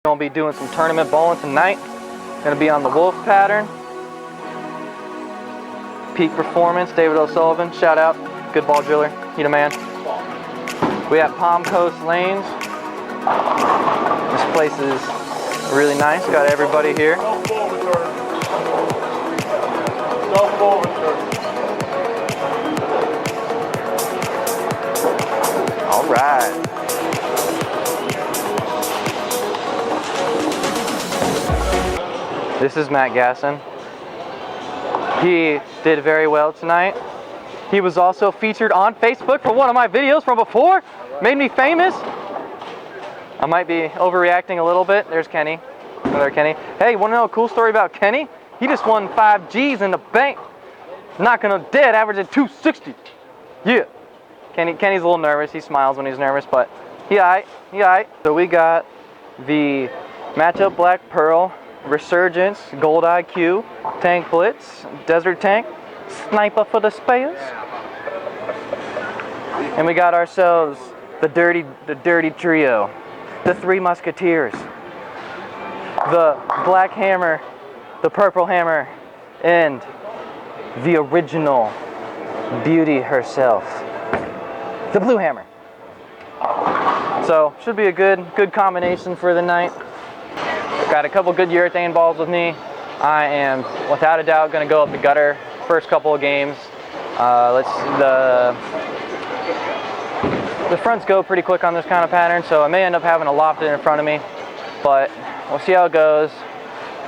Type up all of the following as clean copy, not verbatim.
Gonna be doing some tournament bowling tonight. Gonna be on the wolf pattern. Peak Performance, David O'Sullivan, shout out. Good ball driller, he the man. We have Palm Coast Lanes. This place is really nice, got everybody here. All right. This is Matt Gasson. He did very well tonight. He was also featured on Facebook for one of my videos from before. Made me famous. I might be overreacting a little bit. There's Kenny. Another Kenny. Hey, you want to know a cool story about Kenny? He just won 5 G's in the bank. Knocking a dead, averaging 260. Yeah. Kenny's a little nervous. He smiles when he's nervous, but he aight. He aight. So we got the Matchup Black Pearl, Resurgence, Gold IQ, Tank Blitz, Desert Tank, Sniper for the Spayers. And we got ourselves the dirty trio, the Three Musketeers, the Black Hammer, the Purple Hammer, and the original beauty herself, the Blue Hammer. So should be a good combination for the night. Got a couple good urethane balls with me. I am without a doubt going to go up the gutter first couple of games. The fronts go pretty quick on this kind of pattern, so I may end up having a lofted in front of me, but we'll see how it goes.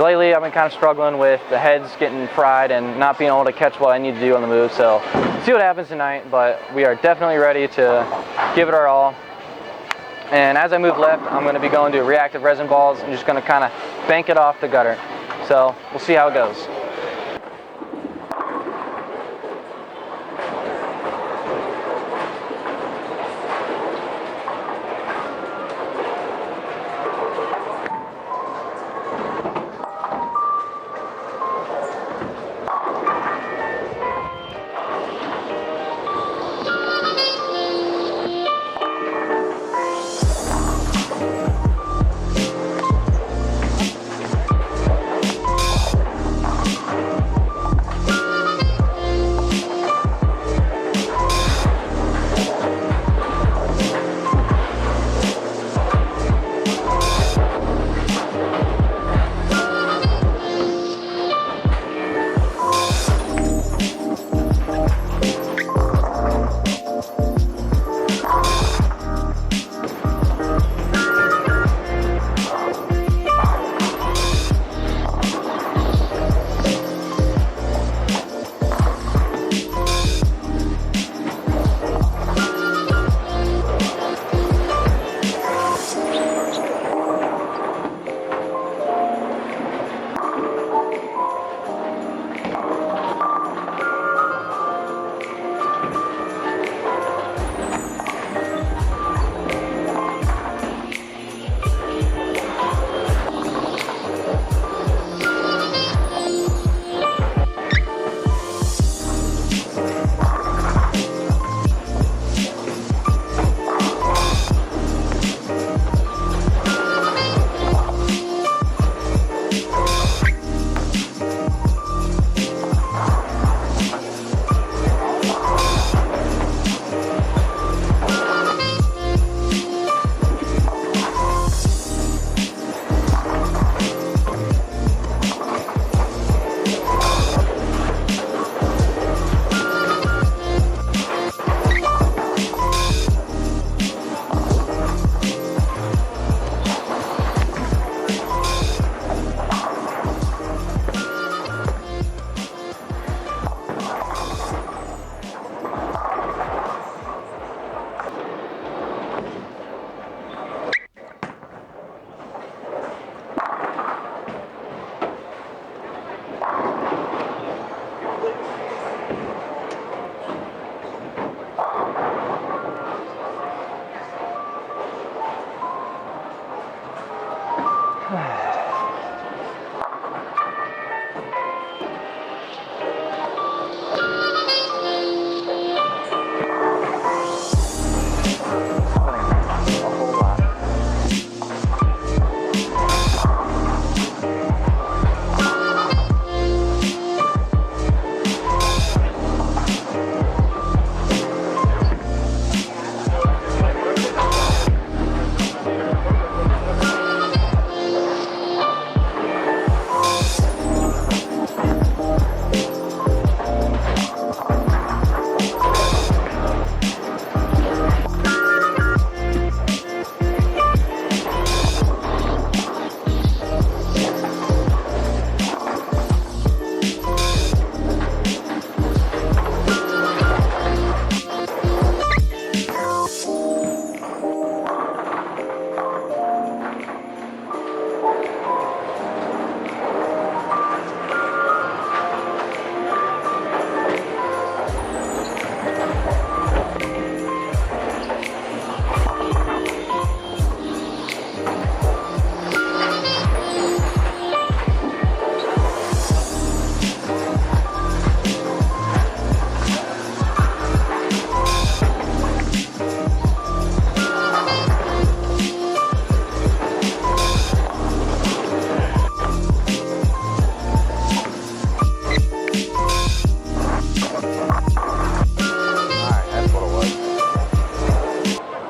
Lately I've been kind of struggling with the heads getting fried and not being able to catch what I need to do on the move, so see what happens tonight, but we are definitely ready to give it our all. And as I move left, I'm going to be going to reactive resin balls and just going to kind of bank it off the gutter. So we'll see how it goes.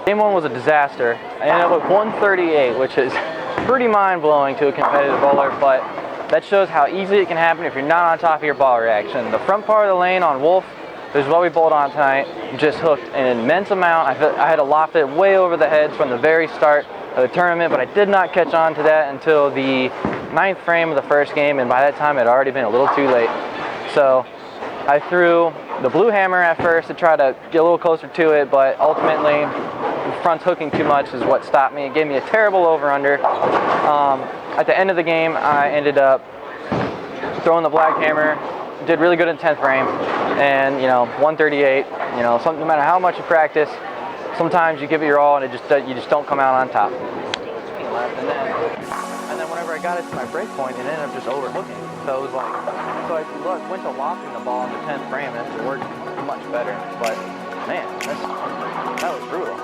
Game 1 was a disaster. I ended up with 138, which is pretty mind-blowing to a competitive bowler, but that shows how easy it can happen if you're not on top of your ball reaction. The front part of the lane on Wolf, which is what we bowled on tonight, just hooked an immense amount. I had to loft it way over the heads from the very start of the tournament, but I did not catch on to that until the 9th frame of the first game, and by that time it had already been a little too late. So I threw the blue hammer at first to try to get a little closer to it, but ultimately the front's hooking too much is what stopped me. It gave me a terrible over-under. At the end of the game, I ended up throwing the black hammer, did really good in 10th frame, and 138. No matter how much you practice, sometimes you give it your all and you just don't come out on top. And then whenever I got it to my break point, it ended up just overhooking. So it was like, I went to lofting the ball in the 10th frame and it worked much better. But man, that was brutal.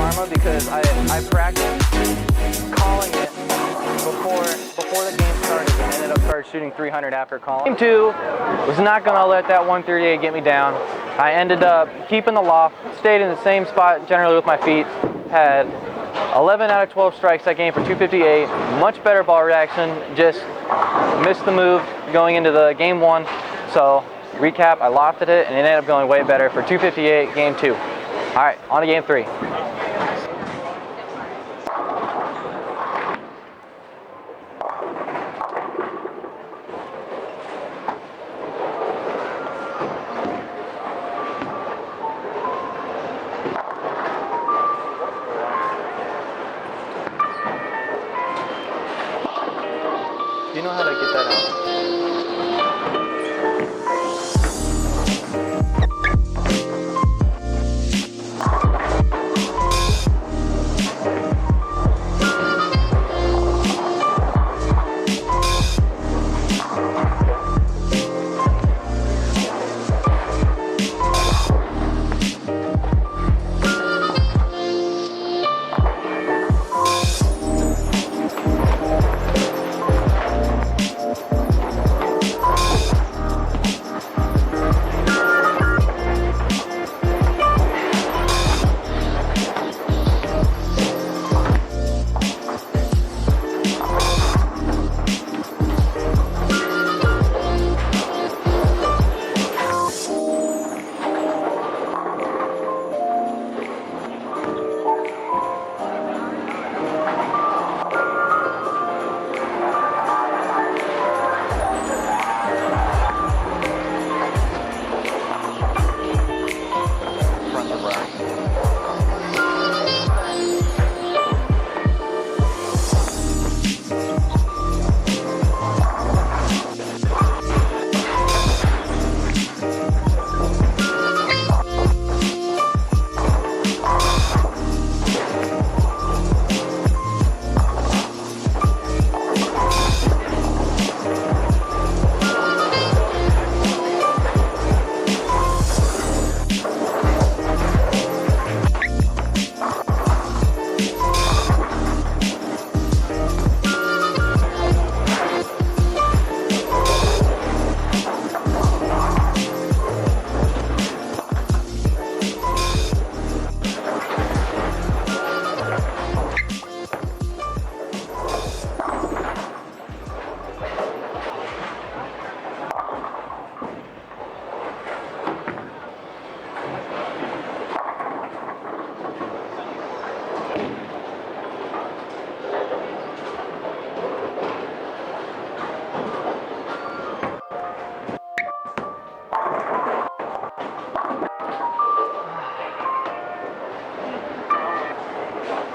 karma because I practiced calling it before the game started and ended up shooting 300 after calling. Game 2 was not going to let that 138 get me down. I ended up keeping the loft, stayed in the same spot generally with my feet, had 11 out of 12 strikes that game for 258, much better ball reaction, just missed the move going into the game 1. So recap, I lofted it and it ended up going way better for 258 game 2. All right, on to game 3. Do you know how to get that out?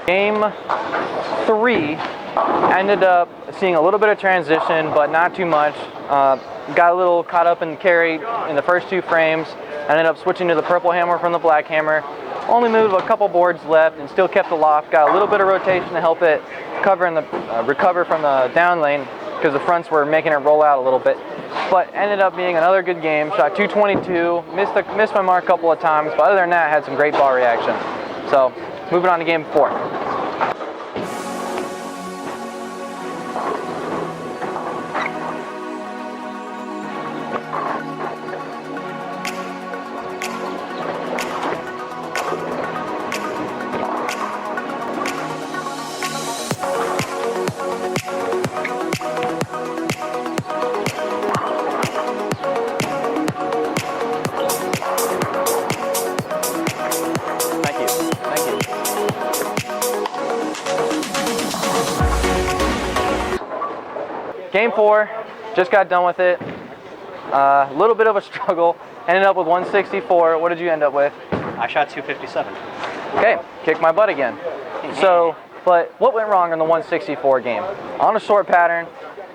Game 3 ended up seeing a little bit of transition, but not too much. Got a little caught up in carry in the first 2 frames. Ended up switching to the purple hammer from the black hammer. Only moved a couple boards left and still kept the loft. Got a little bit of rotation to help it recover from the down lane because the fronts were making it roll out a little bit. But ended up being another good game. Shot 222. Missed my mark a couple of times, but other than that, had some great ball reaction. So moving on to game 4. Game 4, just got done with it. A little bit of a struggle. Ended up with 164. What did you end up with? I shot 257. Okay, kicked my butt again. So, but what went wrong in the 164 game? On a short pattern,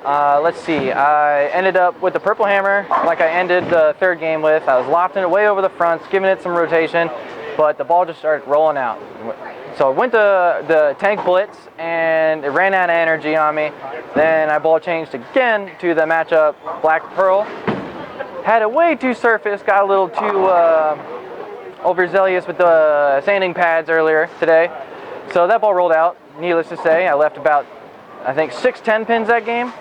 let's see. I ended up with the purple hammer, like I ended the 3rd game with. I was lofting it way over the fronts, giving it some rotation, but the ball just started rolling out. So I went to the tank blitz, and it ran out of energy on me. Then I ball changed again to the matchup black pearl. Had it way too surface, got a little too overzealous with the sanding pads earlier today. So that ball rolled out. Needless to say, I left about, I think, 6 10-pins that game.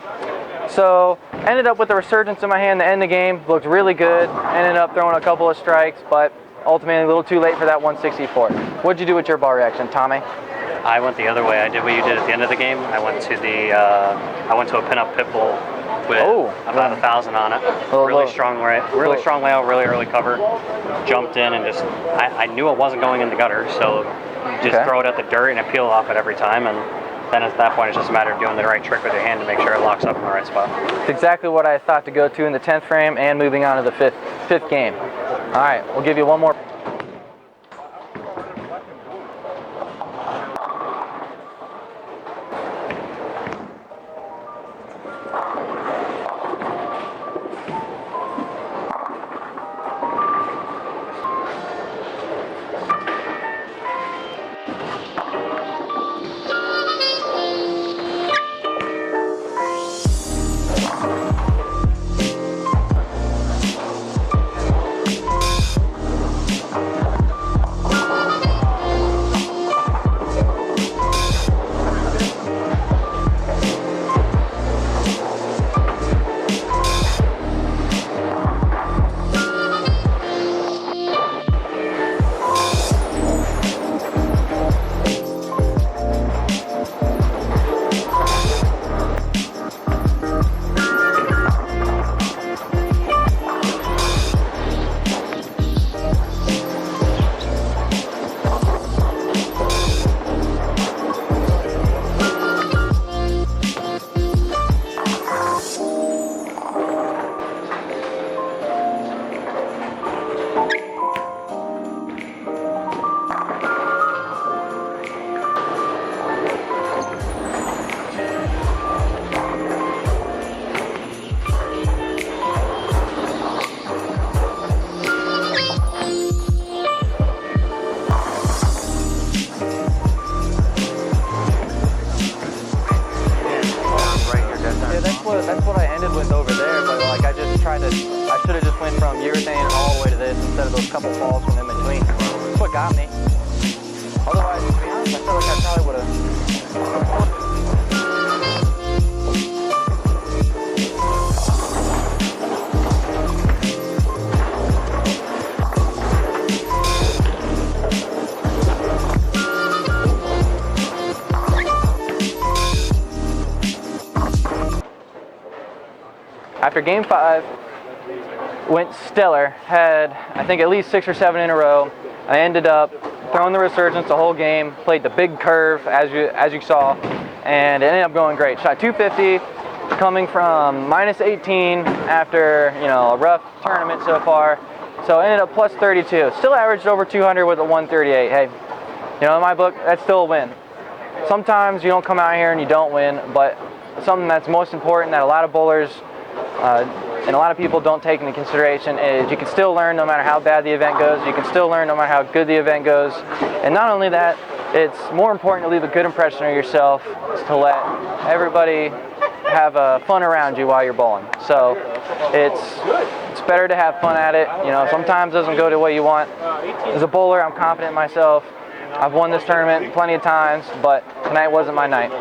So ended up with a resurgence in my hand to end the game. Looked really good. Ended up throwing a couple of strikes, but ultimately a little too late for that 164. What'd you do with your ball reaction, Tommy? I went the other way. I did what you did at the end of the game. I went to a pinup pit bull with about 1,000 on it. Really strong layout, really early cover. Jumped in and just, I knew it wasn't going in the gutter, so just throw it at the dirt and it peel off it every time. And then at that point, it's just a matter of doing the right trick with your hand to make sure it locks up in the right spot. It's exactly what I thought to go to in the 10th frame and moving on to the fifth game. All right, we'll give you one more. That's what I ended with over there, but like I should have just went from urethane all the way to this instead of those couple falls from in between. That's what got me. Otherwise, to be honest, I feel like I probably would have. After game 5, went stellar, had I think at least 6 or 7 in a row. I ended up throwing the resurgence the whole game, played the big curve as you saw, and it ended up going great. Shot 250, coming from -18 after a rough tournament so far. So I ended up plus 32. Still averaged over 200 with a 138. Hey, in my book, that's still a win. Sometimes you don't come out here and you don't win, but something that's most important that a lot of bowlers and a lot of people don't take into consideration is you can still learn no matter how bad the event goes. You can still learn no matter how good the event goes. And not only that, it's more important to leave a good impression of yourself, to let everybody have fun around you while you're bowling. So it's better to have fun at it. Sometimes it doesn't go the way you want. As a bowler, I'm confident in myself. I've won this tournament plenty of times, but tonight wasn't my night.